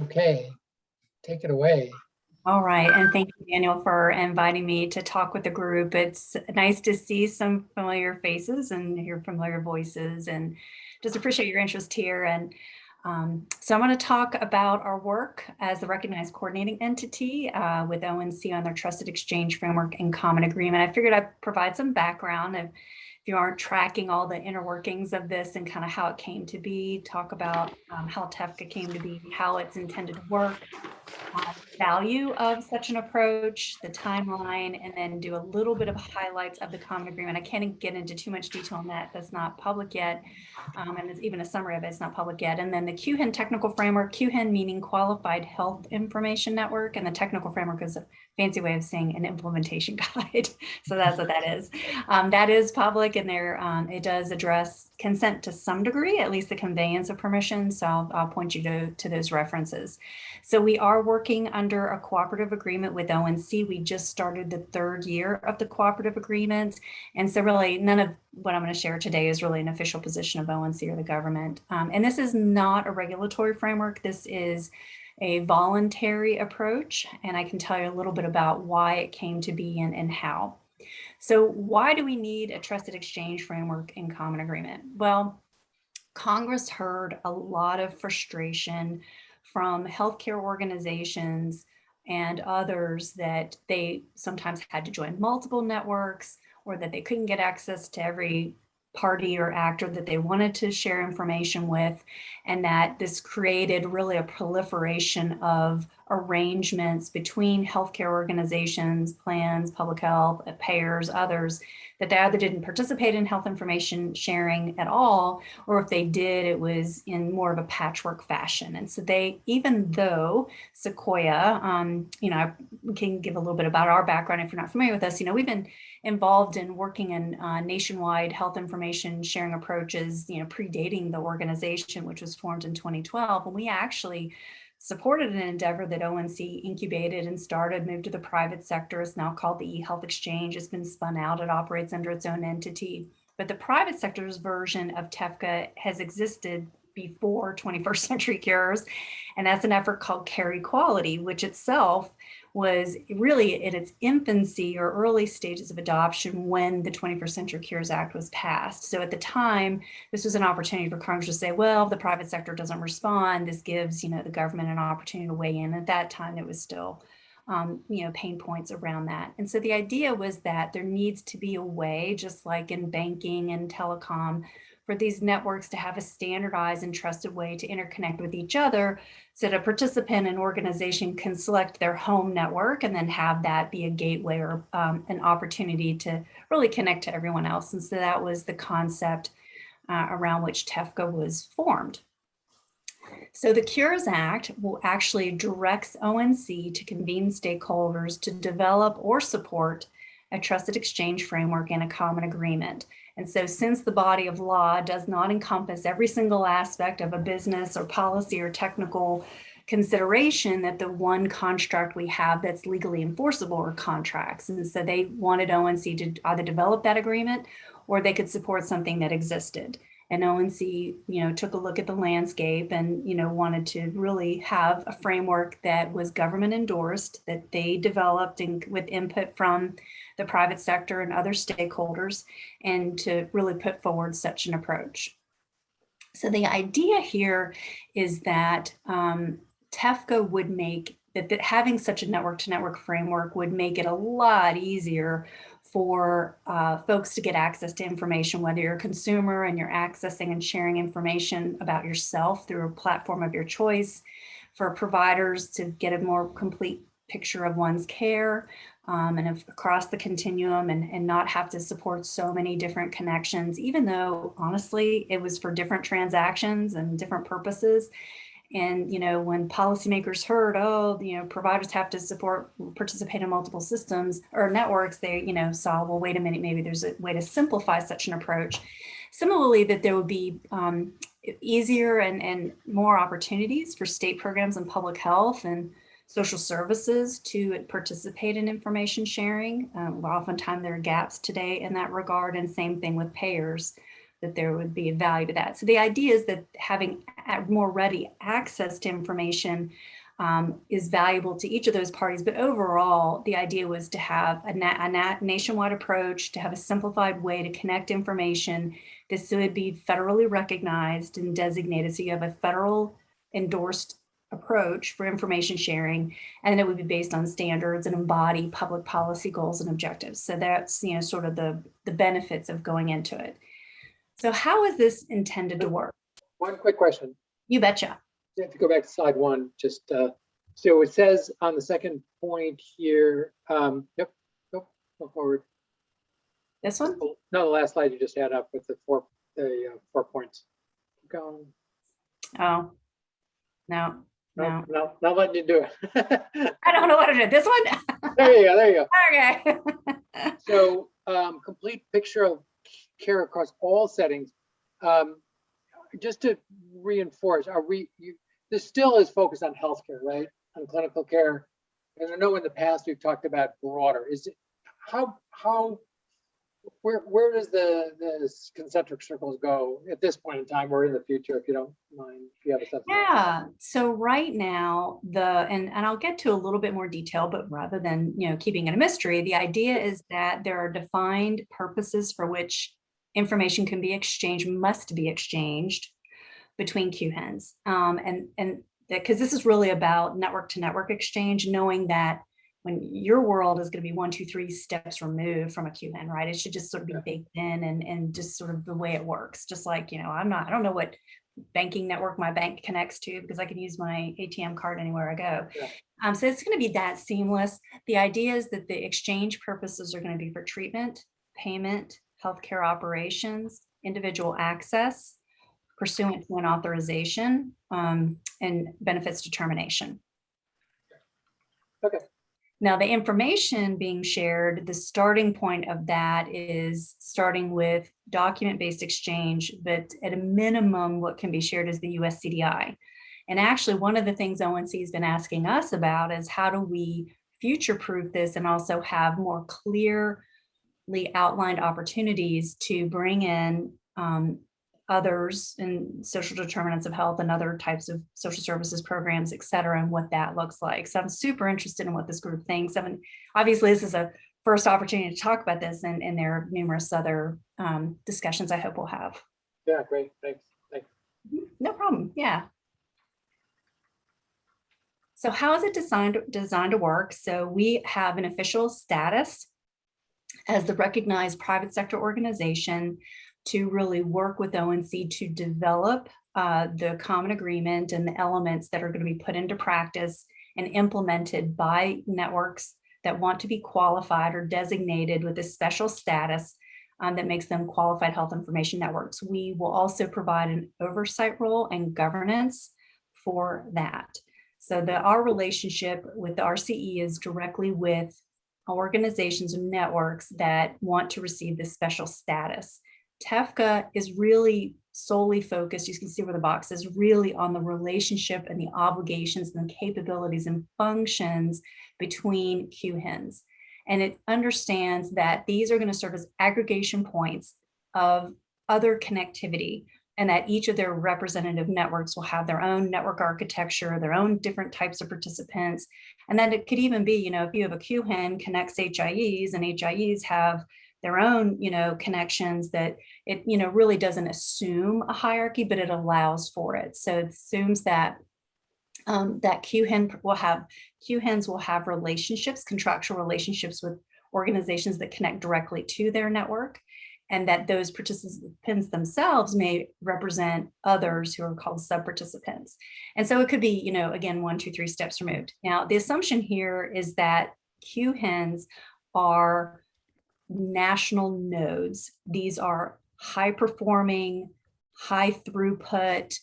Okay, take it away. All right, and thank you, Daniel, for inviting me to talk with the group. It's nice to see some familiar faces and hear familiar voices, and just appreciate your interest here. And so I'm going to talk about our work as the recognized coordinating entity with ONC on their Trusted Exchange Framework and Common Agreement. I figured I'd provide some background if you aren't tracking all the inner workings of this and kind of how it came to be, talk about how TEFCA came to be, how it's intended to work, value of such an approach, the timeline, and then do a little bit of highlights of the common agreement. I can't get into too much detail on that. That's not public yet. And it's even a summary of it, it's not public yet. And then the QHIN technical framework, QHIN meaning Qualified Health Information Network, and the technical framework is a fancy way of saying an implementation guide. So that's what that is. That is public, and there it does address consent to some degree, at least the conveyance of permission. So I'll point you to those references. So we are working under a cooperative agreement with ONC. We just started the third year of the cooperative agreement. And so really none of what I'm going to share today is really an official position of ONC or the government. And this is not a regulatory framework. This is a voluntary approach. And I can tell you a little bit about why it came to be and how. So why do we need a trusted exchange framework and common agreement? Well, Congress heard a lot of frustration from healthcare organizations and others that they sometimes had to join multiple networks or that they couldn't get access to every party or actor that they wanted to share information with, and that this created really a proliferation of arrangements between healthcare organizations, plans, public health, payers, others, that they either didn't participate in health information sharing at all, or if they did, it was in more of a patchwork fashion. And so they, even though Sequoia, I can give a little bit about our background if you're not familiar with us, we've been involved in working in nationwide health information sharing approaches, predating the organization, which was formed in 2012. And we actually supported an endeavor that ONC incubated and started, moved to the private sector. It's now called the eHealth Exchange. It's been spun out. It operates under its own entity. But the private sector's version of TEFCA has existed before 21st Century Cures. And that's an effort called Care Equality, which itself was really in its infancy or early stages of adoption when the 21st Century Cures Act was passed. So at the time, this was an opportunity for Congress to say, well, if the private sector doesn't respond, this gives, the government an opportunity to weigh in. At that time, there was still, pain points around that. And so the idea was that there needs to be a way, just like in banking and telecom, for these networks to have a standardized and trusted way to interconnect with each other so that a participant and organization can select their home network and then have that be a gateway or an opportunity to really connect to everyone else. And so that was the concept around which TEFCA was formed. So the Cures Act will actually directs ONC to convene stakeholders to develop or support a trusted exchange framework and a common agreement. And so since the body of law does not encompass every single aspect of a business or policy or technical consideration, that the one construct we have that's legally enforceable are contracts. And so they wanted ONC to either develop that agreement or they could support something that existed. And ONC, took a look at the landscape and, wanted to really have a framework that was government endorsed, that they developed with input from the private sector and other stakeholders, and to really put forward such an approach. So the idea here is that TEFCA would make that having such a network-to-network framework would make it a lot easier for folks to get access to information, whether you're a consumer and you're accessing and sharing information about yourself through a platform of your choice, for providers to get a more complete picture of one's care and across the continuum and not have to support so many different connections, even though honestly, it was for different transactions and different purposes. And, when policymakers heard, providers have to participate in multiple systems or networks, they, saw, well, wait a minute, maybe there's a way to simplify such an approach. Similarly, that there would be easier and more opportunities for state programs in public health and social services to participate in information sharing. Oftentimes there are gaps today in that regard, and same thing with payers. that there would be a value to that. So the idea is that having more ready access to information is valuable to each of those parties. But overall, the idea was to have a nationwide approach, to have a simplified way to connect information. This would be federally recognized and designated. So you have a federal endorsed approach for information sharing, and it would be based on standards and embody public policy goals and objectives. So that's, you know, sort of the benefits of going into it. So how is this intended to work? One quick question. You betcha. You have to go back to slide one. Just so it says on the second point here. Yep. Go forward. This one? No, the last slide you just had up with the 4 points. Keep going. Oh, no. No, not letting you do it. I don't know what to do. This one? There you go. There you Okay. go. So complete picture of care across all settings. Just to reinforce, this still is focused on healthcare, right? On clinical care. And I know in the past we've talked about broader. Is it where does the concentric circles go at this point in time or in the future, if you don't mind, if you have a sense? Yeah. So right now, and I'll get to a little bit more detail, but rather than, you know, keeping it a mystery, the idea is that there are defined purposes for which information can be exchanged, must be exchanged between QHINs. And because this is really about network to network exchange, knowing that when your world is going to be 1, 2, 3 steps removed from a QHIN, right? It should just sort of be baked in and just sort of the way it works. Just like, you know, I don't know what banking network my bank connects to because I can use my ATM card anywhere I go. Yeah. So it's going to be that seamless. The idea is that the exchange purposes are going to be for treatment, payment, healthcare operations, individual access, pursuant to an authorization, and benefits determination. Okay. Now, the information being shared, the starting point of that is starting with document-based exchange, but at a minimum, what can be shared is the US CDI. And actually, one of the things ONC has been asking us about is how do we future-proof this and also have more clearly outlined opportunities to bring in others and social determinants of health and other types of social services programs, et cetera, and what that looks like. So I'm super interested in what this group thinks. I mean, obviously this is a first opportunity to talk about this, and there are numerous other discussions I hope we'll have. Yeah, great, thanks. No problem, yeah. So how is it designed to work? So we have an official status as the recognized private sector organization to really work with ONC to develop the common agreement and the elements that are going to be put into practice and implemented by networks that want to be qualified or designated with a special status that makes them qualified health information networks. We will also provide an oversight role and governance for that. So our relationship with the RCE is directly with organizations and networks that want to receive this special status. TEFCA is really solely focused, you can see where the box is, really on the relationship and the obligations and the capabilities and functions between QHINs. And it understands that these are going to serve as aggregation points of other connectivity, and that each of their representative networks will have their own network architecture, their own different types of participants. And then it could even be, you know, if you have a QHIN connects HIEs and HIEs have their own, you know, connections, that it, you know, really doesn't assume a hierarchy, but it allows for it. So it assumes that that QHINs will have relationships, contractual relationships with organizations that connect directly to their network, and that those participants themselves may represent others who are called sub-participants. And so it could be, you know, again, 1, 2, 3 steps removed. Now, the assumption here is that QHINs are national nodes. These are high performing, high throughput,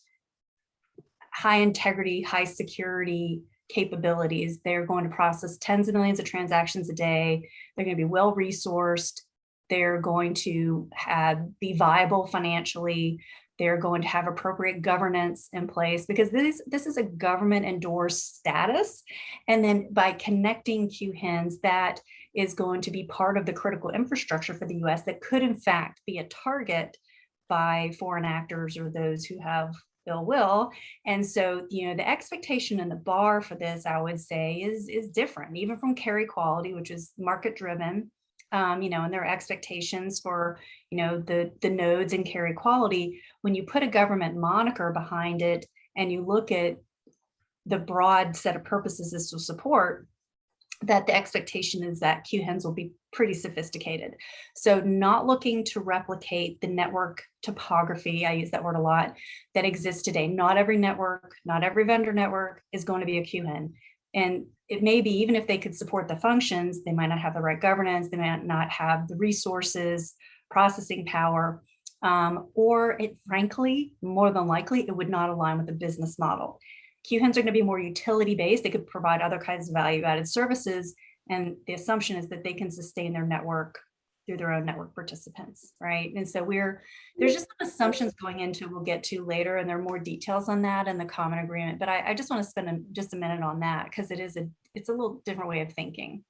high integrity, high security capabilities. They're going to process tens of millions of transactions a day. They're going to be well resourced. They're going to be viable financially. They're going to have appropriate governance in place, because this is a government endorsed status. And then by connecting QHINs, that is going to be part of the critical infrastructure for the US that could in fact be a target by foreign actors or those who have ill will. And so, the expectation and the bar for this, I would say, is different, even from carry quality, which is market driven. And their expectations for, the nodes and carry quality. When you put a government moniker behind it and you look at the broad set of purposes this will support, that the expectation is that QHINs will be pretty sophisticated. So not looking to replicate the network topography, I use that word a lot, that exists today. Not every network, not every vendor network is going to be a QHIN. And it may be, even if they could support the functions, they might not have the right governance, they might not have the resources, processing power, or it frankly, more than likely, it would not align with the business model. QHINs are going to be more utility based. They could provide other kinds of value added services. And the assumption is that they can sustain their network through their own network participants, right? And so there's just some assumptions going into, we'll get to later, and there are more details on that in the common agreement. But I just want to spend just a minute on that, because it's a little different way of thinking.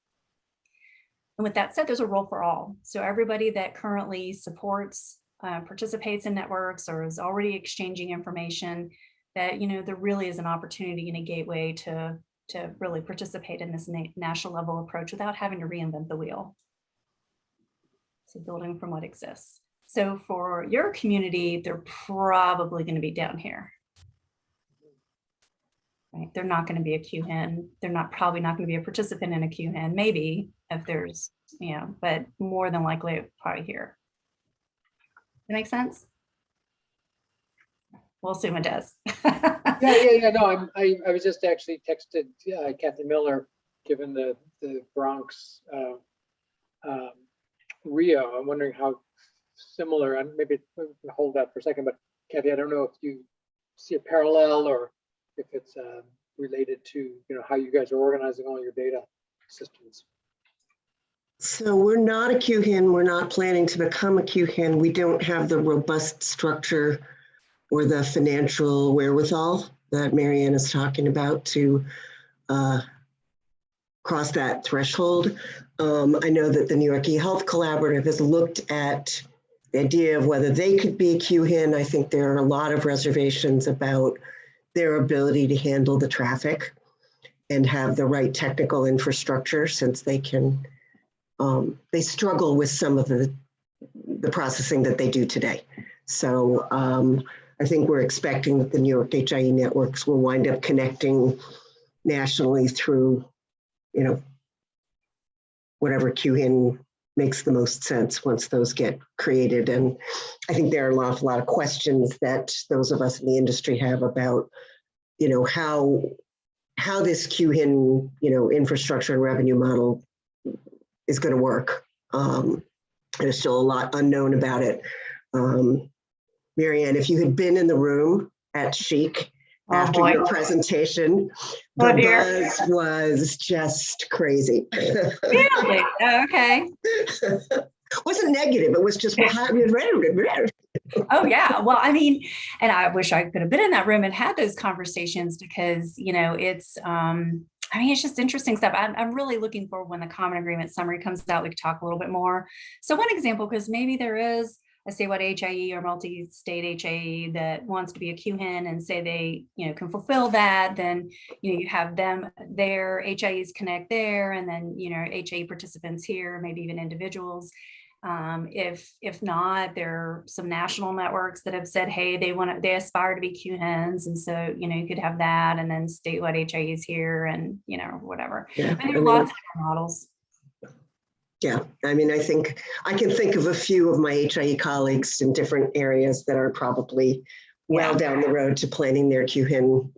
And with that said, there's a role for all. So everybody that currently supports, participates in networks, or is already exchanging information, that, there really is an opportunity and a gateway to really participate in this national level approach without having to reinvent the wheel. So building from what exists. So for your community, they're probably going to be down here. Right? They're not going to be a QHIN. They're probably not going to be a participant in a QHIN. Maybe if there's, but more than likely probably here. That make sense? We'll assume it does. Yeah. No, I was just actually texted Kathy Miller, given the Bronx Rio. I'm wondering how similar, and maybe hold that for a second, but Kathy, I don't know if you see a parallel or if it's related to, how you guys are organizing all your data systems. So we're not a QHIN. We're not planning to become a QHIN. We don't have the robust structure or the financial wherewithal that Marianne is talking about to cross that threshold. I know that the New York eHealth Collaborative has looked at the idea of whether they could be a QHIN. I think there are a lot of reservations about their ability to handle the traffic and have the right technical infrastructure, since they can, they struggle with some of the processing that they do today. So I think we're expecting that the New York HIE networks will wind up connecting nationally through, whatever QHIN makes the most sense once those get created. And I think there are a lot of questions that those of us in the industry have about, how this QHIN, infrastructure and revenue model is going to work. There's still a lot unknown about it. Marianne, if you had been in the room at Chic after your presentation, the buzz was just crazy. Really? Oh, okay. Wasn't negative. It was just, oh yeah. Well, I mean, and I wish I could have been in that room and had those conversations, because, it's, it's just interesting stuff. I'm really looking forward when the common agreement summary comes out, we can talk a little bit more. So one example, because maybe there is a statewide HIE or multi-state HIE that wants to be a QHIN and say they, can fulfill that, then, you have them, their HIEs connect there, and then, HIE participants here, maybe even individuals. If not, there are some national networks that have said, hey, they aspire to be QHINs. And so, you could have that, and then statewide HIEs here, and, whatever. Yeah, and there are lots of different models. Yeah, I think I can think of a few of my HIE colleagues in different areas that are probably well down the road to planning their QHIN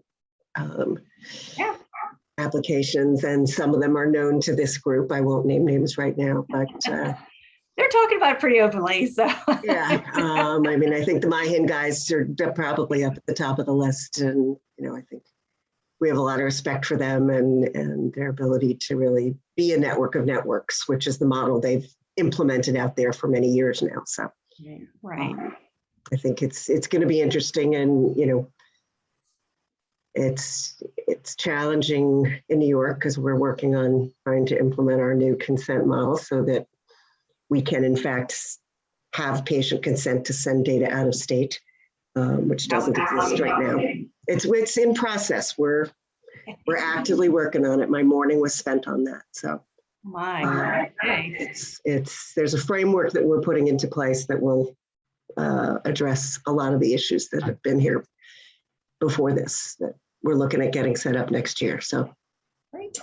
applications, and some of them are known to this group. I won't name names right now, but they're talking about it pretty openly. So yeah, I think the MyHIN guys are probably up at the top of the list, and I think we have a lot of respect for them and their ability to really be a network of networks, which is the model they've implemented out there for many years now. So right. I think it's going to be interesting, and it's challenging in New York because we're working on trying to implement our new consent model so that we can in fact have patient consent to send data out of state, which doesn't exist right now. It's in process. We're actively working on it. My morning was spent on that. So there's a framework that we're putting into place that will address a lot of the issues that have been here before this, that we're looking at getting set up next year. So great.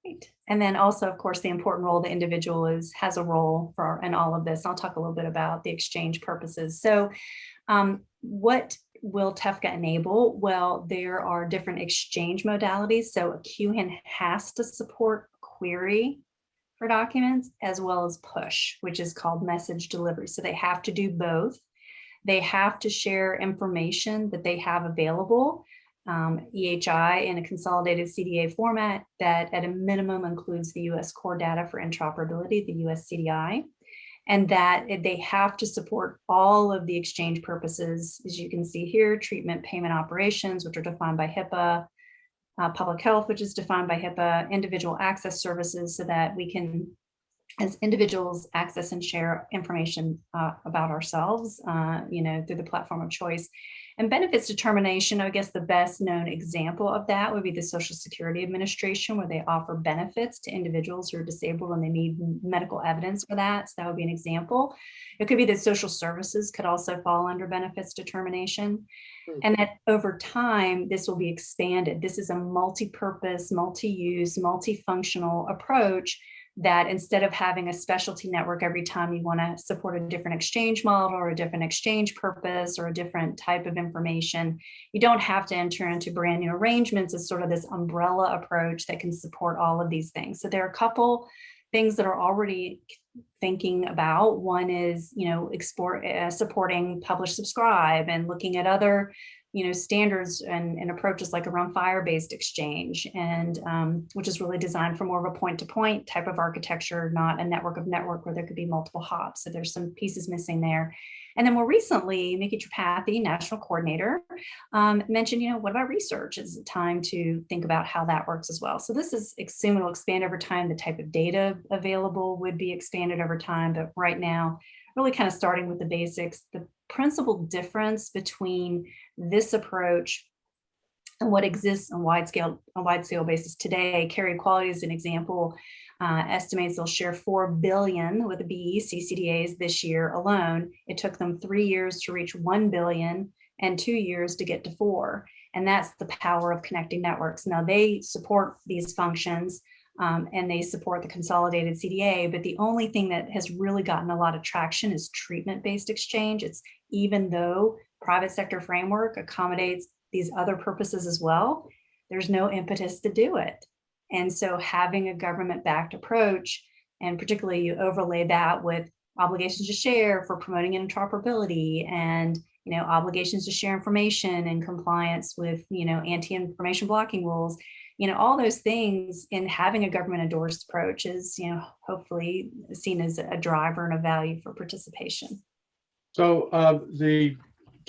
Great. And then also, of course, the important role the individual has a role for in all of this. I'll talk a little bit about the exchange purposes. So what will TEFCA enable? Well, there are different exchange modalities. So a QHIN has to support query for documents as well as push, which is called message delivery. So they have to do both. They have to share information that they have available, EHI in a consolidated CDA format that at a minimum includes the US core data for interoperability, the US CDI, and that they have to support all of the exchange purposes, as you can see here, treatment, payment operations, which are defined by HIPAA, public health, which is defined by HIPAA, individual access services, so that we can, as individuals, access and share information about ourselves, through the platform of choice. And benefits determination, I guess the best known example of that would be the Social Security Administration, where they offer benefits to individuals who are disabled and they need medical evidence for that. So that would be an example. It could be that social services could also fall under benefits determination. And that over time, this will be expanded. This is a multi-purpose, multi-use, multifunctional approach that instead of having a specialty network every time you want to support a different exchange model or a different exchange purpose or a different type of information, you don't have to enter into brand new arrangements. It's sort of this umbrella approach that can support all of these things. So there are a couple things that are already thinking about. One is, supporting publish subscribe and looking at other standards and approaches like around FHIR-based exchange, and which is really designed for more of a point-to-point type of architecture, not a network of network where there could be multiple hops. So there's some pieces missing there. And then more recently, Mickey Tripathi, national coordinator, mentioned, what about research? Is it time to think about how that works as well? So this is assumed will expand over time. The type of data available would be expanded over time, but right now, really kind of starting with the basics. The principal difference between this approach and what exists on a wide scale basis today, Carrier Equality is an example, estimates they'll share 4 billion with the BEC CDAs this year alone. It took them 3 years to reach 1 billion and 2 years to get to 4. And that's the power of connecting networks. Now they support these functions and they support the consolidated CDA, but the only thing that has really gotten a lot of traction is treatment-based exchange. It's even though private sector framework accommodates these other purposes as well, there's no impetus to do it. And so having a government-backed approach, and particularly you overlay that with obligations to share for promoting interoperability and obligations to share information in compliance with anti-information blocking rules, all those things, in having a government endorsed approach is hopefully seen as a driver and a value for participation. So the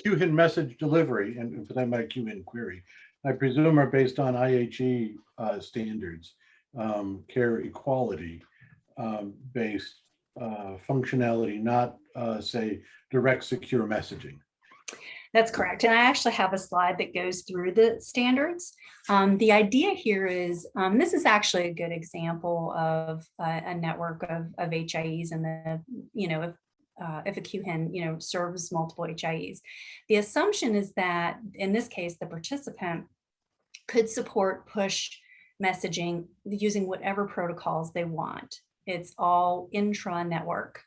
QHIN message delivery, and for that matter QHIN query, I presume are based on IHE standards, care equality based functionality, not say direct secure messaging. That's correct. And I actually have a slide that goes through the standards. The idea here is, this is actually a good example of a network of HIEs, and if a QHIN serves multiple HIEs. The assumption is that in this case, the participant could support push messaging using whatever protocols they want. It's all intra-network.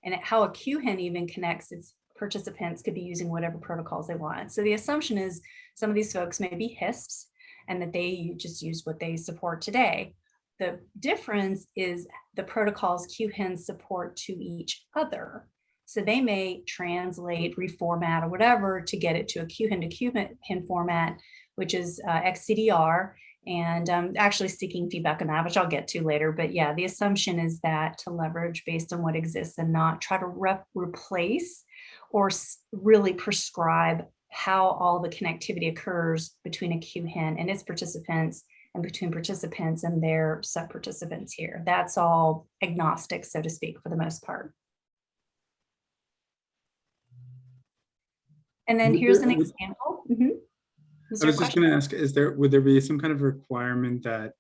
And how a QHIN even connects its participants could be using whatever protocols they want. So the assumption is some of these folks may be HISPs and that they just use what they support today. The difference is the protocols QHIN support to each other. So they may translate, reformat, or whatever to get it to a QHIN to QHIN format, which is XCDR, and actually seeking feedback on that, which I'll get to later. But yeah, the assumption is that to leverage based on what exists and not try to replace or really prescribe how all the connectivity occurs between a QHIN and its participants and between participants and their sub-participants here. That's all agnostic, so to speak, for the most part. And then here's an example. I was just going to ask, would there be some kind of requirement that,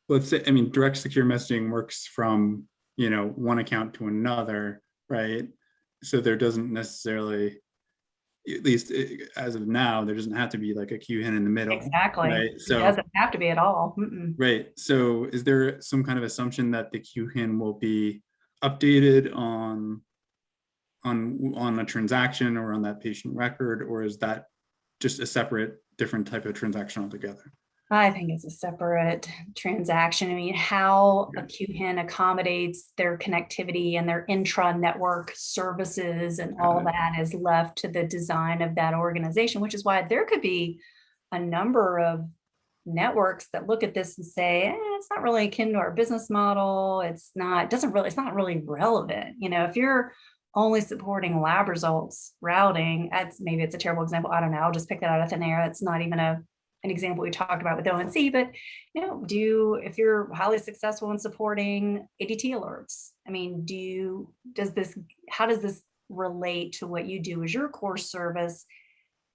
let's say, I mean, direct secure messaging works from, one account to another, right? So there doesn't necessarily, at least as of now, there doesn't have to be like a QHIN in the middle. Exactly. Right? So, it doesn't have to be at all. Right. So is there some kind of assumption that the QHIN will be updated on a transaction or on that patient record, or is that just a separate, different type of transaction altogether? I think it's a separate transaction. I mean, how a QHIN accommodates their connectivity and their intra-network services and all that is left to the design of that organization, which is why there could be a number of networks that look at this and say, it's not really akin to our business model. It's not really relevant. If you're only supporting lab results routing, maybe it's a terrible example. I don't know. I'll just pick that out of thin air. It's not even an example we talked about with ONC, but if you're highly successful in supporting ADT alerts, I mean, how does this relate to what you do as your core service?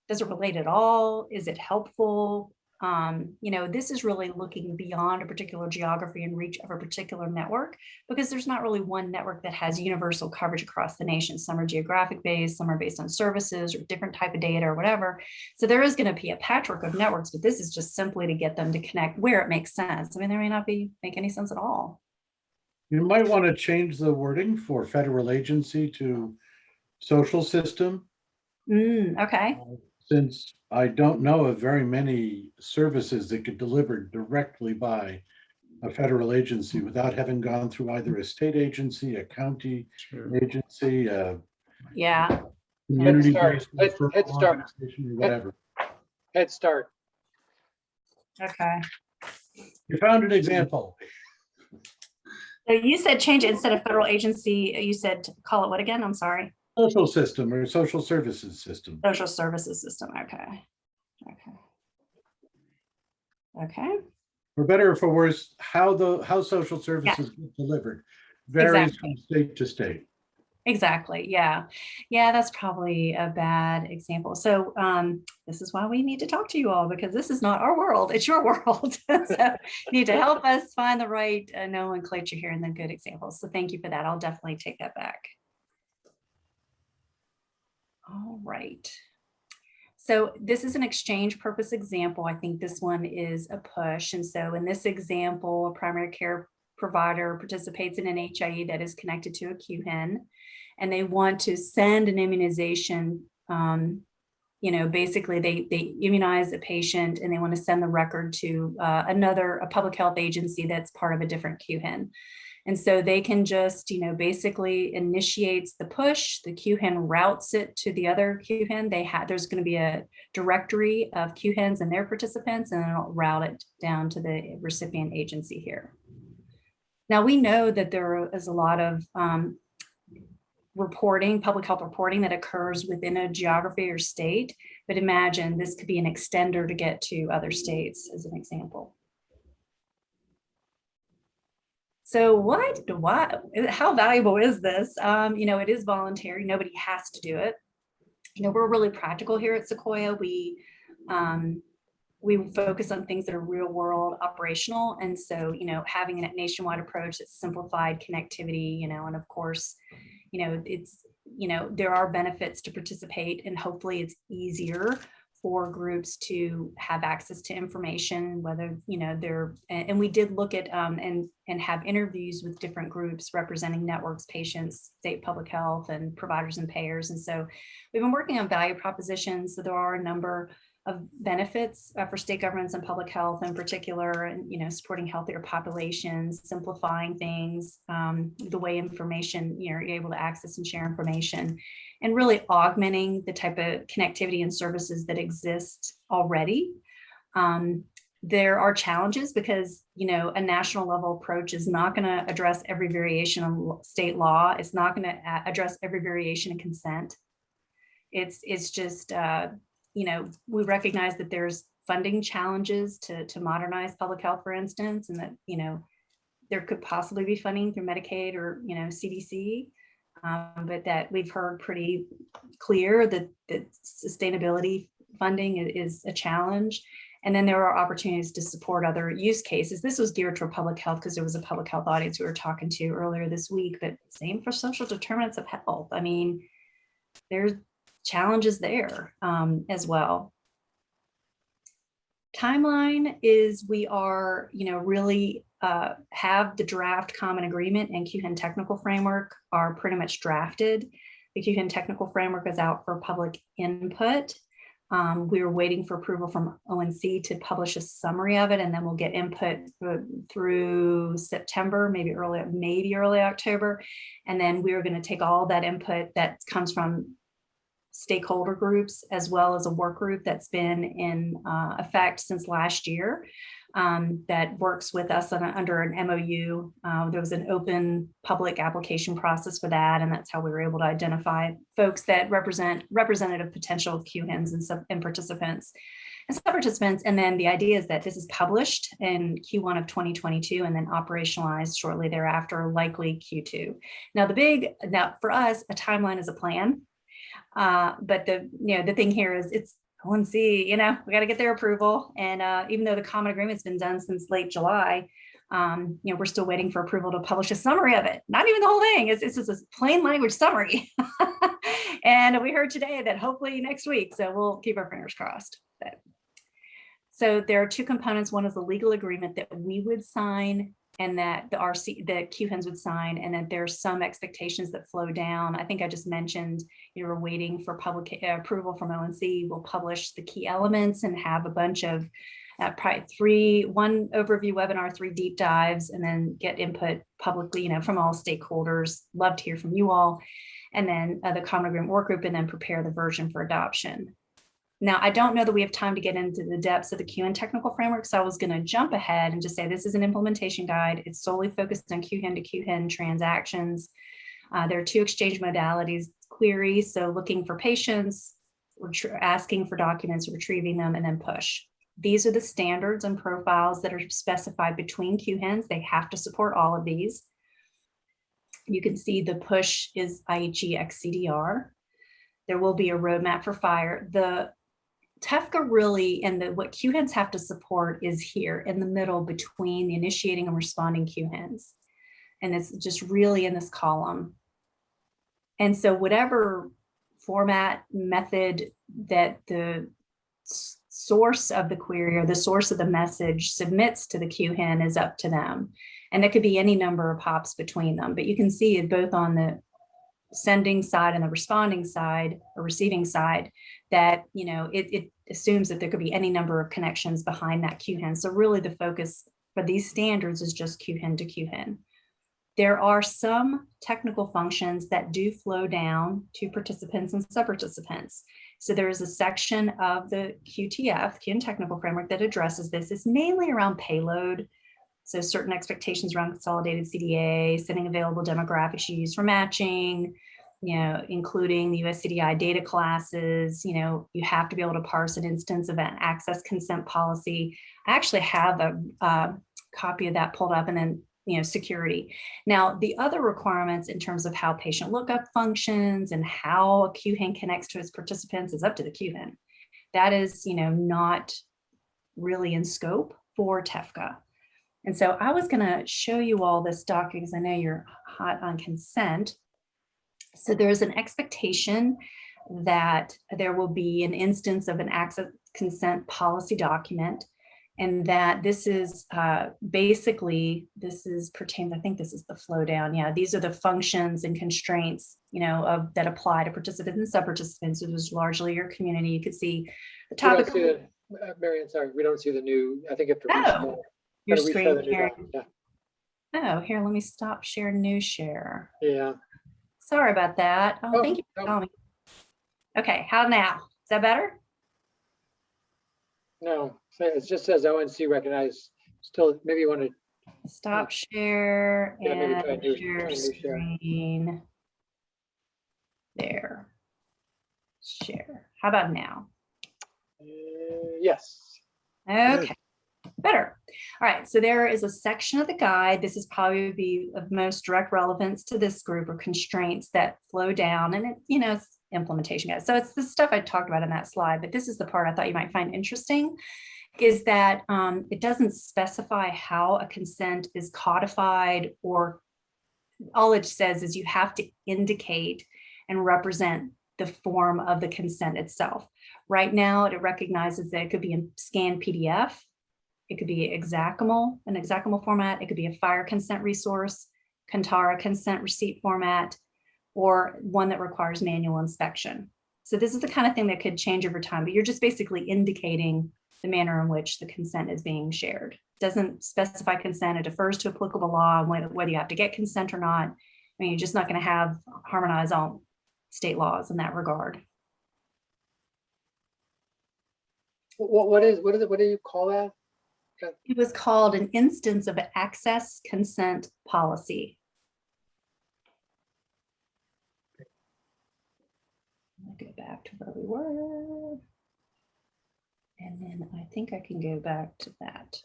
Does it relate at all? Is it helpful? This is really looking beyond a particular geography and reach of a particular network, because there's not really one network that has universal coverage across the nation. Some are geographic based, some are based on services or different type of data or whatever. So there is going to be a patchwork of networks, but this is just simply to get them to connect where it makes sense. I mean, there may not make any sense at all. You might want to change the wording for federal agency to social system. Okay. Since I don't know of very many services that get delivered directly by a federal agency without having gone through either a state agency, a county agency, Yeah. community-based Head Start. organization, or whatever. Head Start. Okay. You found an example. So you said change it instead of federal agency. You said call it what again? I'm sorry. Social system or social services system. Social services system. Okay. For better or for worse, how social services get delivered varies from state to state. Exactly. Yeah. That's probably a bad example. So this is why we need to talk to you all, because this is not our world. It's your world. So you need to help us find the right nomenclature here and the good examples. So thank you for that. I'll definitely take that back. All right. So this is an exchange purpose example. I think this one is a push. And so in this example, a primary care provider participates in an HIE that is connected to a QHIN, and they want to send an immunization. Basically they immunize a patient and they want to send the record to a public health agency that's part of a different QHIN. And so they can just, basically initiates the push, the QHIN routes it to the other QHIN. There's going to be a directory of QHINs and their participants, and it'll route it down to the recipient agency here. Now we know that there is a lot of public health reporting that occurs within a geography or state, but imagine this could be an extender to get to other states as an example. So how valuable is this? It is voluntary. Nobody has to do it. We're really practical here at Sequoia. We focus on things that are real world operational. And so, having a nationwide approach that's simplified connectivity, and of course, there are benefits to participate, and hopefully it's easier for groups to have access to information, whether, and we did look at and have interviews with different groups representing networks, patients, state public health, and providers and payers. And so we've been working on value propositions. So there are a number of benefits for state governments and public health in particular, and supporting healthier populations, simplifying things, the way information, you're able to access and share information, and really augmenting the type of connectivity and services that exist already. There are challenges because, a national level approach is not going to address every variation of state law. It's not going to address every variation in consent. It's just, we recognize that there's funding challenges to modernize public health, for instance, and that, there could possibly be funding through Medicaid or, CDC, but that we've heard pretty clear that sustainability funding is a challenge. And then there are opportunities to support other use cases. This was geared toward public health because there was a public health audience we were talking to earlier this week, but same for social determinants of health. I mean, there's challenges there as well. Timeline is we are, really have the draft common agreement and QHIN technical framework are pretty much drafted. The QHIN technical framework is out for public input. We are waiting for approval from ONC to publish a summary of it, and then we'll get input through September, maybe early October. And then we are going to take all that input that comes from stakeholder groups, as well as a work group that's been in effect since last year that works with us under an MOU. There was an open public application process for that, and that's how we were able to identify folks that representative potential QHINs and participants and sub-participants. And then the idea is that this is published in Q1 of 2022 and then operationalized shortly thereafter, likely Q2. Now for us, a timeline is a plan. But the thing here is it's ONC, we got to get their approval. And even though the common agreement's been done since late July, we're still waiting for approval to publish a summary of it. Not even the whole thing. It's just a plain language summary. And we heard today that hopefully next week. So we'll keep our fingers crossed. So there are two components. One is the legal agreement that we would sign and that the QHINs would sign, and that there's some expectations that flow down. I think I just mentioned we're waiting for public approval from ONC. We'll publish the key elements and have a bunch of probably one overview webinar, 3 deep dives, and then get input publicly, from all stakeholders. Love to hear from you all. And then the common agreement work group, and then prepare the version for adoption. Now, I don't know that we have time to get into the depths of the QHIN technical framework, so I was going to jump ahead and just say this is an implementation guide. It's solely focused on QHIN to QHIN transactions. There are 2 exchange modalities: query, so looking for patients, asking for documents, retrieving them, and then push. These are the standards and profiles that are specified between QHINs. They have to support all of these. You can see the push is IHE XCDR. There will be a roadmap for FHIR. The TEFCA really, and what QHINs have to support is here in the middle between the initiating and responding QHINs. And it's just really in this column. And so whatever format, method that the source of the query or the source of the message submits to the QHIN is up to them. And there could be any number of hops between them, but you can see it both on the sending side and the responding side or receiving side that, it assumes that there could be any number of connections behind that QHIN. So really the focus for these standards is just QHIN to QHIN. There are some technical functions that do flow down to participants and sub-participants. So there is a section of the QTF, QHIN technical framework, that addresses this. It's mainly around payload. So certain expectations around consolidated CDA, setting available demographics used for matching, including the USCDI data classes. You have to be able to parse an instance of an access consent policy. I actually have a copy of that pulled up, and then security. Now, the other requirements in terms of how patient lookup functions and how a QHIN connects to its participants is up to the QHIN. That is, not really in scope for TEFCA. And so I was going to show you all this document because I know you're hot on consent. So there's an expectation that there will be an instance of an access consent policy document, and that this is basically, pertains, I think this is the flow down. Yeah, these are the functions and constraints, that apply to participants and sub-participants. It was largely your community. You could see the topic. Marianne, sorry, we don't see the new, I think you have to restore. Your Gotta restart screen the new share. document, yeah. Oh, here, let me stop share new share. Yeah. Sorry about that. Oh, thank you for no. telling me. Okay, how now? Is that better? No, it just says ONC recognized. Still, maybe you want to Stop share Yeah, maybe and try new share share. screen. There. Share. How about now? yes. Okay, better. All right, so there is a section of the guide. This is probably be of most direct relevance to this group, or constraints that flow down, and it, it's implementation guide. So it's the stuff I talked about in that slide, but this is the part I thought you might find interesting, is that it doesn't specify how a consent is codified, or all it says is you have to indicate and represent the form of the consent itself. Right now, it recognizes that it could be in scanned PDF, it could be an executable format, it could be a fire consent resource, Kantara consent receipt format, or one that requires manual inspection. So this is the kind of thing that could change over time, but you're just basically indicating the manner in which the consent is being shared. It doesn't specify consent, it defers to applicable law, whether you have to get consent or not. I mean, you're just not going to harmonize all state laws in that regard. What do you call that? It was called an instance of an access consent policy. I'll go back to where we were. And then I think I can go back to that.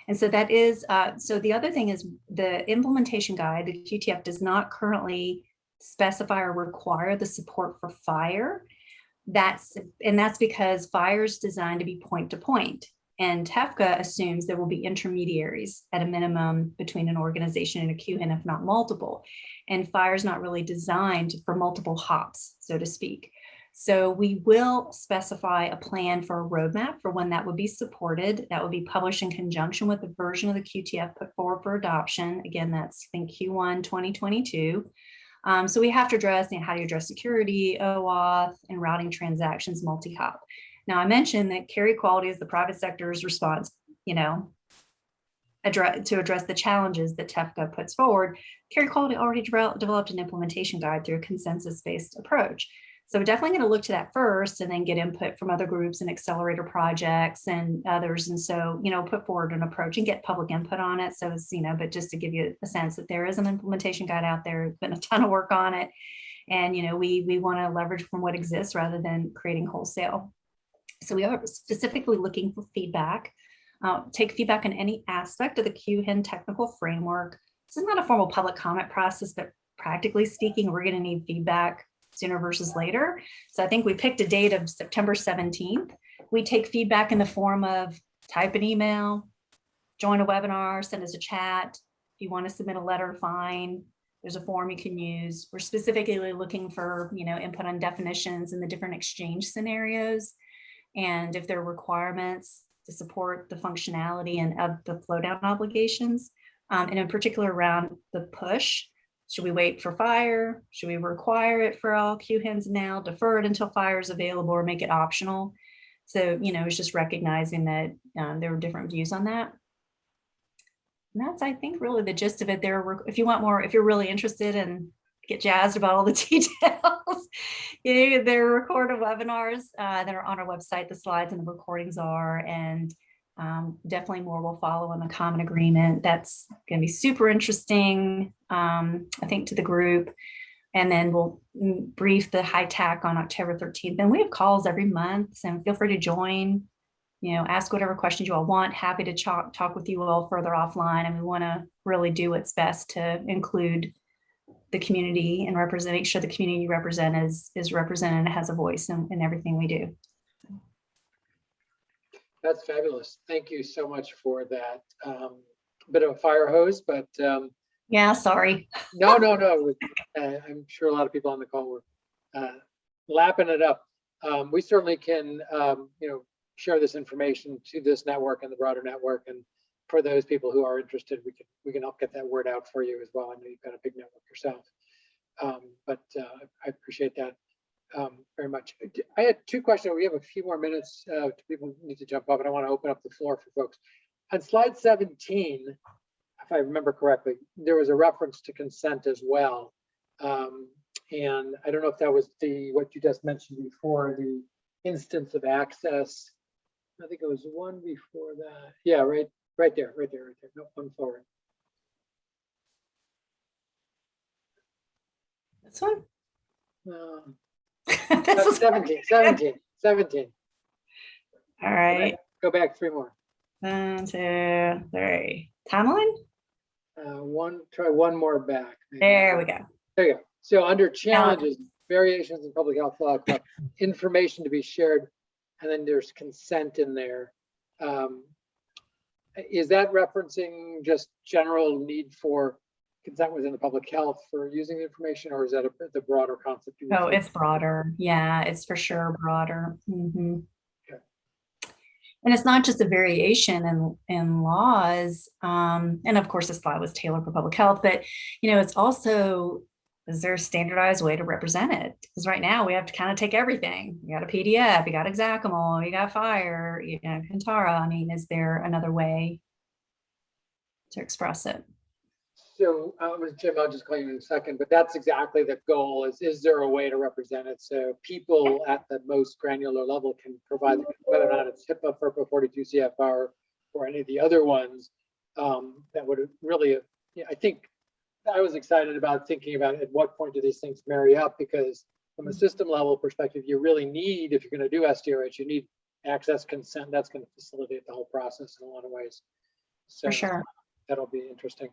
And so that is, so the other thing is the implementation guide, the QTF does not currently specify or require the support for fire. That's because fire is designed to be point to point. And TEFCA assumes there will be intermediaries at a minimum between an organization and a QHIN, if not multiple. And fire is not really designed for multiple hops, so to speak. So we will specify a plan for a roadmap for when that would be supported. That would be published in conjunction with the version of the QTF put forward for adoption. Again, that's in Q1 2022. So we have to address how do you address security, OAuth, and routing transactions multi-hop. Now, I mentioned that carry quality is the private sector's response, to address the challenges that TEFCA puts forward. Carry quality already developed an implementation guide through a consensus-based approach. So we're definitely going to look to that first, and then get input from other groups and accelerator projects and others. And so, put forward an approach and get public input on it. So it's, but just to give you a sense that there is an implementation guide out there, there's been a ton of work on it. And, we want to leverage from what exists rather than creating wholesale. So we are specifically looking for feedback. Take feedback on any aspect of the QHIN technical framework. This is not a formal public comment process, but practically speaking, we're going to need feedback sooner versus later. So I think we picked a date of September 17th. We take feedback in the form of type an email, join a webinar, send us a chat. If you want to submit a letter, fine. There's a form you can use. We're specifically looking for, input on definitions and the different exchange scenarios. And if there are requirements to support the functionality and of the flow down obligations, and in particular around the push. Should we wait for fire? Should we require it for all QHINs now, defer it until fire is available, or make it optional? So, it's just recognizing that there were different views on that. And that's, I think, really the gist of it there. If you want more, if you're really interested and get jazzed about all the details, there are recorded webinars that are on our website. The slides and the recordings are, and definitely more will follow on the common agreement. That's going to be super interesting, I think, to the group. And then we'll brief the high TAC on October 13th. And we have calls every month, and feel free to join, ask whatever questions you all want. Happy to talk with you all further offline. And we want to really do what's best to include the community and make sure the community you represent is represented and has a voice in everything we do. That's fabulous. Thank you so much for that. Bit of a fire hose, but yeah, sorry. No. I'm sure a lot of people on the call were lapping it up. We certainly can, share this information to this network and the broader network. And for those people who are interested, we can help get that word out for you as well. I know you've got a big network yourself, but I appreciate that very much. I had two questions. We have a few more minutes. People need to jump up, and I want to open up the floor for folks. On slide 17, if I remember correctly, there was a reference to consent as well. And I don't know if that was what you just mentioned before, the instance of access. I think it was one before that. Yeah, right there. No, one forward. This one? That's 17. All right. Go back 3 more. 1, 2, 3. Timeline? Try one more back. maybe. There we go. There you go. So under challenges, variations in public health law, information to be shared, and then there's consent in there. Is that referencing just general need for consent within the public health for using the information, or is that the broader concept? Oh, it's broader. Yeah, it's for sure broader. Mm-hmm. Okay. And it's not just a variation in laws. And of course, this law was tailored for public health, but it's also, is there a standardized way to represent it? Because right now we have to kind of take everything. You got a PDF, you got Xacamol, you got Fire, Kantara. I mean, is there another way to express it? So, Jim, I'll just call you in a second, but that's exactly the goal is there a way to represent it? So people at the most granular level can provide, whether or not it's HIPAA, FERPA, 42 CFR, or any of the other ones that would really, I think I was excited about thinking about at what point do these things marry up, because from a system level perspective, you really need, if you're going to do SDRH, you need access consent. That's going to facilitate the whole process in a lot of ways. So For sure. That'll be interesting.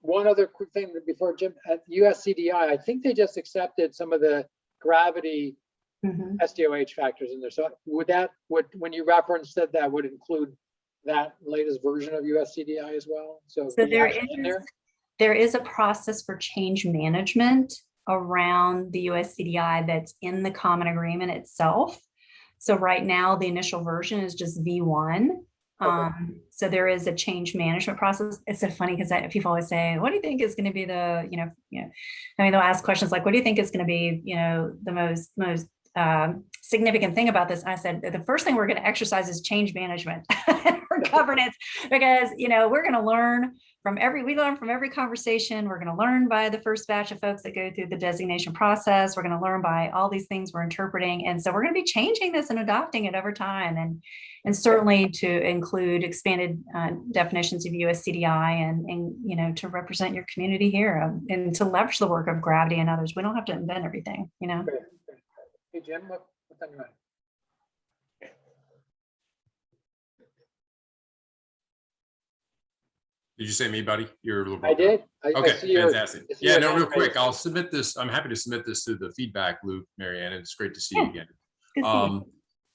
One other quick thing before Jim, at USCDI, I think they just accepted some of the gravity SDOH factors in there. So when you referenced that would include that latest version of USCDI as well? So there is a process for change management around the USCDI that's in the common agreement itself. So right now, the initial version is just V1. Okay. So there is a change management process. It's so funny because people always say, what do you think is going to be the, I mean, they'll ask questions like, what do you think is going to be, the most significant thing about this? And I said, the first thing we're going to exercise is change management or governance, because, we're going to learn from every conversation. We're going to learn by the first batch of folks that go through the designation process. We're going to learn by all these things we're interpreting. And so we're going to be changing this and adopting it over time. And certainly to include expanded definitions of USCDI and to represent your community here and to leverage the work of Gravity and others. We don't have to invent everything, Great. Hey, Jim, what's on your mind? Did you say me, buddy? You're a little. I did. Okay, fantastic. Yeah, no, real quick. I'll submit this. I'm happy to submit this to the feedback loop, Marianne. It's great to see you again.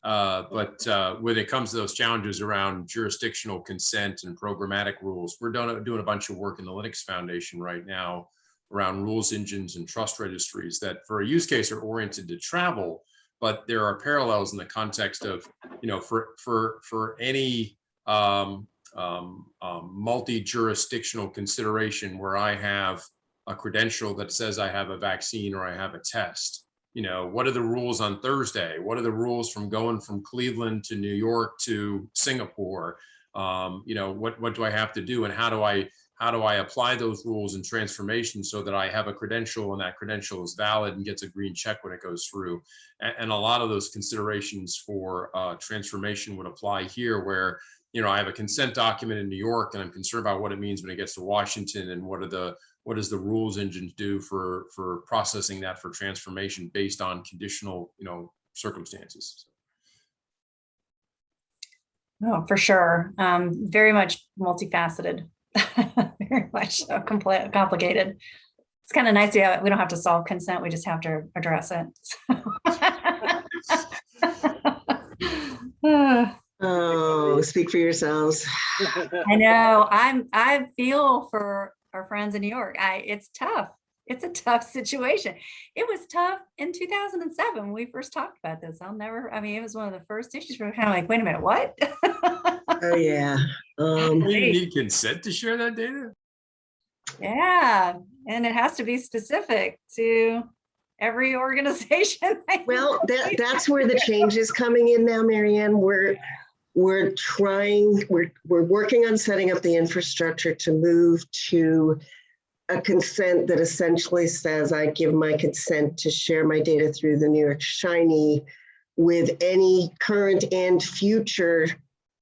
But when it comes to those challenges around jurisdictional consent and programmatic rules, we're doing a bunch of work in the Linux Foundation right now around rules engines and trust registries that for a use case are oriented to travel, but there are parallels in the context of, for any multi-jurisdictional consideration where I have a credential that says I have a vaccine or I have a test. What are the rules on Thursday? What are the rules from going from Cleveland to New York to Singapore? What do I have to do, and how do I apply those rules in transformation so that I have a credential and that credential is valid and gets a green check when it goes through? And a lot of those considerations for transformation would apply here, where I have a consent document in New York and I'm concerned about what it means when it gets to Washington, and what does the rules engines do for processing that for transformation based on conditional, circumstances. Oh, for sure. Very much multifaceted, very much so complicated. It's kind of nice we don't have to solve consent. We just have to address it. Oh, speak for yourselves. I know. I feel for our friends in New York. It's tough. It's a tough situation. It was tough in 2007 when we first talked about this. It was one of the first issues where we're kind of like, wait a minute, what? Oh yeah. You need consent to share that data? Yeah, and it has to be specific to every organization. Well, that's where the change is coming in now, Marianne. We're working on setting up the infrastructure to move to a consent that essentially says I give my consent to share my data through the New York Shiny with any current and future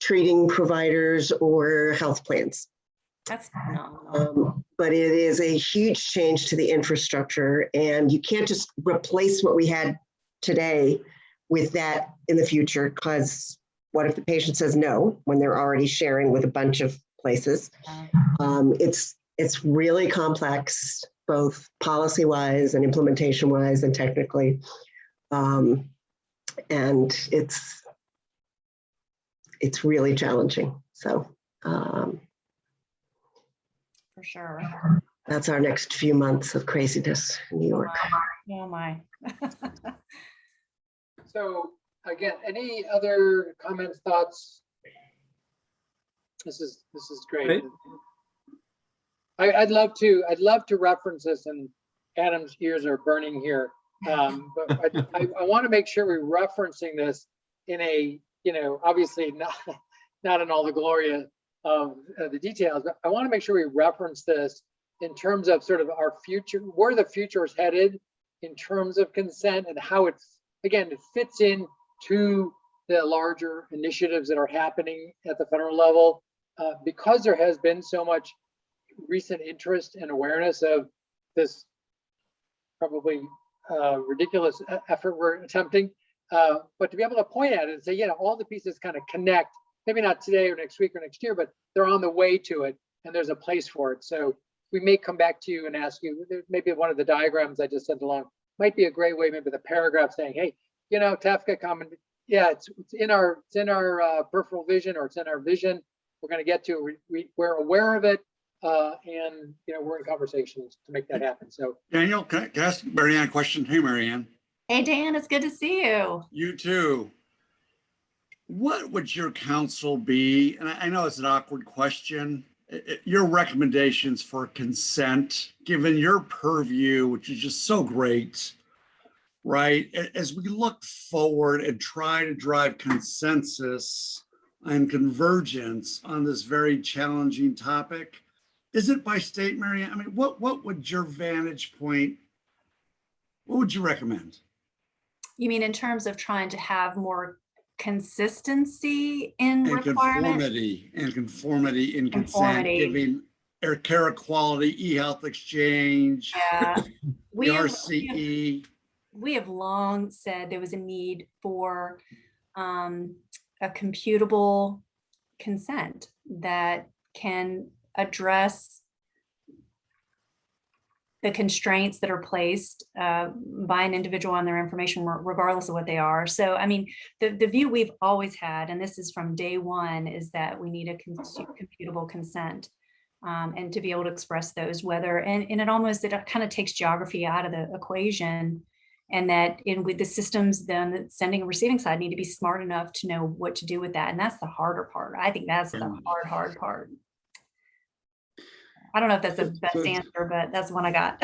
treating providers or health plans. That's phenomenal. But it is a huge change to the infrastructure, and you can't just replace what we had today with that in the future, because what if the patient says no when they're already sharing with a bunch of places? It's really complex, both policy-wise and implementation-wise and technically. And it's really challenging. So For sure. that's our next few months of craziness in New York. Oh my. So again, any other comments, thoughts? This is great. I'd love to reference this, and Adam's ears are burning here. But I want to make sure we're referencing this in a, obviously not in all the glory of the details, but I want to make sure we reference this in terms of sort of our future, where the future is headed in terms of consent, and how it fits in to the larger initiatives that are happening at the federal level, because there has been so much recent interest and awareness of this probably ridiculous effort we're attempting, but to be able to point at it and say, all the pieces kind of connect, maybe not today or next week or next year, but they're on the way to it, and there's a place for it. So we may come back to you and ask you, maybe one of the diagrams I just sent along might be a great way, maybe the paragraph saying, hey, TEFCA comment, it's in our peripheral vision, or it's in our vision. We're going to get to it. We're aware of it, and we're in conversations to make that happen. So Daniel, can I ask Marianne a question? Hey, Marianne. Hey, Dan, it's good to see you. You too. What would your counsel be? And I know it's an awkward question. Your recommendations for consent, given your purview, which is just so great, right? As we look forward and try to drive consensus and convergence on this very challenging topic, is it by state, Marianne? I mean, what would your vantage point, what would you recommend? You mean in terms of trying to have more consistency in requirements? Conformity in consent, giving care equality, e-health exchange, RCE. We have long said there was a need for a computable consent that can address the constraints that are placed by an individual on their information, regardless of what they are. So, I mean, the view we've always had, and this is from day one, is that we need a computable consent, and to be able to express those, whether, and it kind of takes geography out of the equation, and that with the systems, then the sending and receiving side need to be smart enough to know what to do with that. And that's the harder part. I think that's the hard part. I don't know if that's the best answer, but that's the one I got.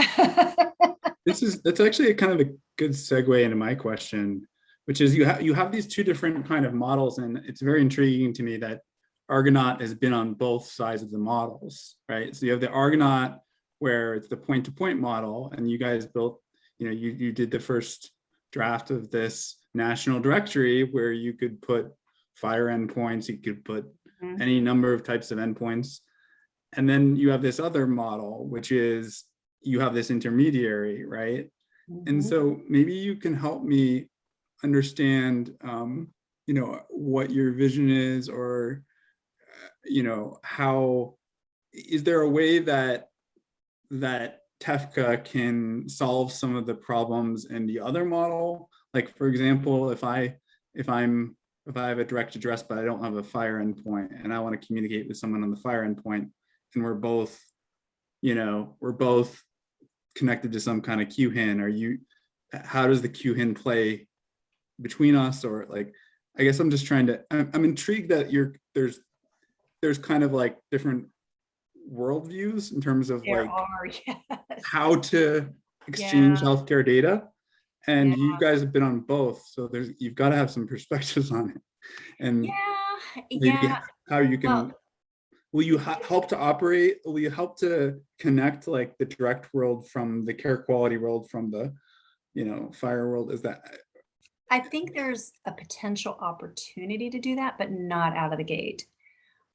That's actually kind of a good segue into my question, which is you have these two different kind of models, and it's very intriguing to me that Argonaut has been on both sides of the models, right? So you have the Argonaut where it's the point-to-point model, and you guys built, you did the first draft of this national directory where you could put FHIR endpoints, you could put any number of types of endpoints. And then you have this other model, which is you have this intermediary, right? And so maybe you can help me understand, what your vision is, or, how, is there a way that TEFCA can solve some of the problems in the other model? Like, for example, if I have a direct address, but I don't have a FHIR endpoint, and I want to communicate with someone on the FHIR endpoint, and we're both connected to some kind of QHIN, how does the QHIN play between us? Or like, I guess I'm just trying to, I'm intrigued that there's kind of like different worldviews in terms of how to exchange healthcare data. And you guys have been on both, so you've got to have some perspectives on it. And how you can, will you help to operate? Will you help to connect like the direct world from the care quality world from the, FHIR world? Is that? I think there's a potential opportunity to do that, but not out of the gate.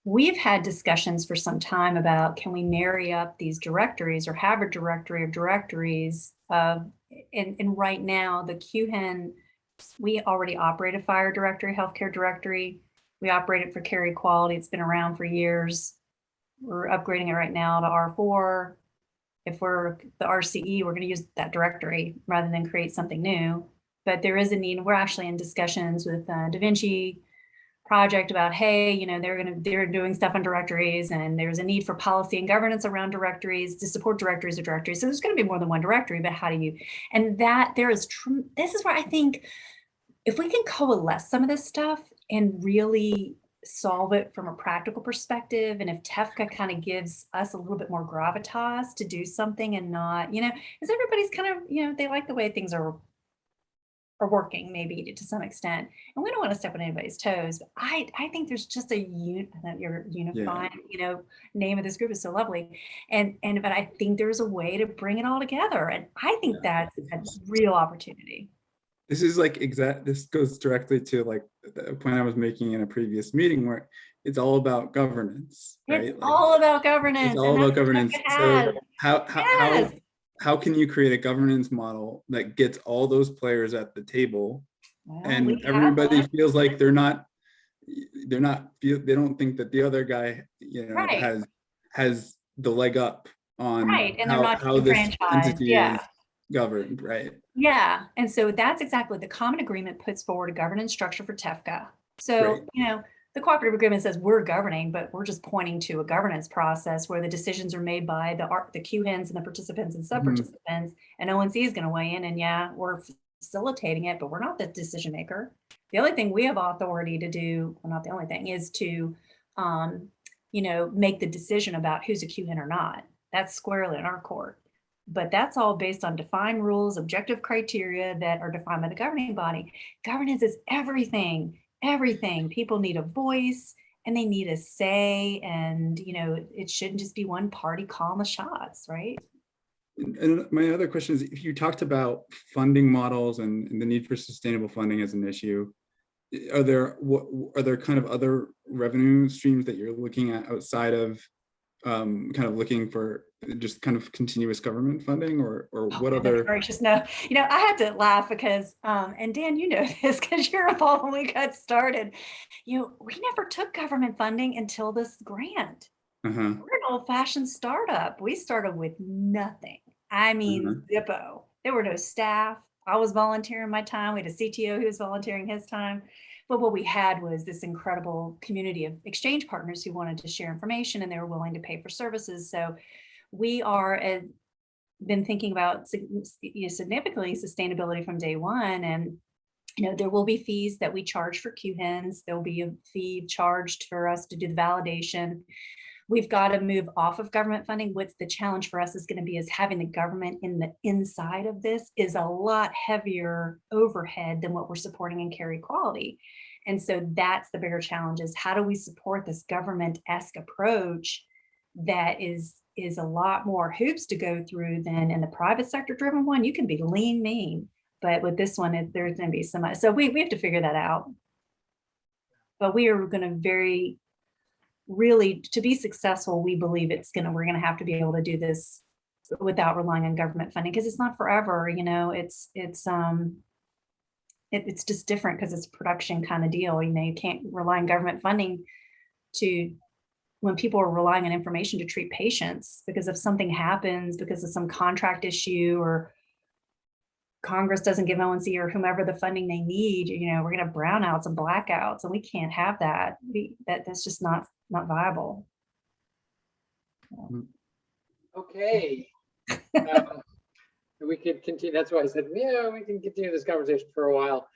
We've had discussions for some time about, can we marry up these directories or have a directory of directories of, and right now the QHIN, we already operate a FHIR directory, healthcare directory. We operate it for care equality. It's been around for years. We're upgrading it right now to R4. If we're the RCE, we're going to use that directory rather than create something new. But there is a need. We're actually in discussions with Da Vinci Project about, hey, you know, they're doing stuff on directories, and there's a need for policy and governance around directories to support directories or directories. So there's going to be more than one directory, but how do you, and that there is, this is where I think if we can coalesce some of this stuff and really solve it from a practical perspective, and if TEFCA kind of gives us a little bit more gravitas to do something and not, you know, because everybody's kind of, you know, they like the way things are working maybe to some extent, and we don't want to step on anybody's toes. But I think there's just a your unifying, you know, name of this group is so lovely, and but I think there's a way to bring it all together, and I think that's a real opportunity. This is like this goes directly to like the point I was making in a previous meeting, where it's all about governance, right? It's all about governance. It's all about governance. So how can you create a governance model that gets all those players at the table, and everybody feels like they don't think that the other guy, you know, has the leg up on and they're not how this entity is governed, right? Yeah, and so that's exactly the common agreement puts forward a governance structure for TEFCA. So, you know, the cooperative agreement says we're governing, but we're just pointing to a governance process where the decisions are made by the QHINs and the participants and sub-participants, and ONC is going to weigh in, and we're facilitating it, but we're not the decision maker. The only thing we have authority to do, well, not the only thing, is to, you know, make the decision about who's a QHIN or not. That's squarely in our court. But that's all based on defined rules, objective criteria that are defined by the governing body. Governance is everything. People need a voice and they need a say, and you know, it shouldn't just be one party calling the shots, right? And my other question is, if you talked about funding models and the need for sustainable funding as an issue, are there kind of other revenue streams that you're looking at outside of kind of looking for just kind of continuous government funding, or what other? Gracious, no. You know, I had to laugh because, and Dan, you know this because you're involved when we got started. You know, we never took government funding until this grant. We're an old-fashioned startup. We started with nothing. I mean, zippo. There were no staff. I was volunteering my time. We had a CTO who was volunteering his time. But what we had was this incredible community of exchange partners who wanted to share information, and they were willing to pay for services. So we are been thinking about significantly sustainability from day one. And you know, there will be fees that we charge for QHINs. There will be a fee charged for us to do the validation. We've got to move off of government funding. What's the challenge for us is going to be is having the government in the inside of this is a lot heavier overhead than what we're supporting in care equality. And so that's the bigger challenge, is how do we support this government-esque approach that is a lot more hoops to go through than in the private sector driven one. You can be lean, mean, but with this one, there's going to be so so we have to figure that out. But we are going to really, to be successful, we believe we're going to have to be able to do this without relying on government funding, because it's not forever, you know, it's just different because it's a production kind of deal. You know, you can't rely on government funding when people are relying on information to treat patients, because if something happens because of some contract issue, or Congress doesn't give ONC or whomever the funding they need, you know, we're going to have brownouts and blackouts, and we can't have that. That's just not viable. Okay. We could continue. That's why I said, yeah, we can continue this conversation for a while.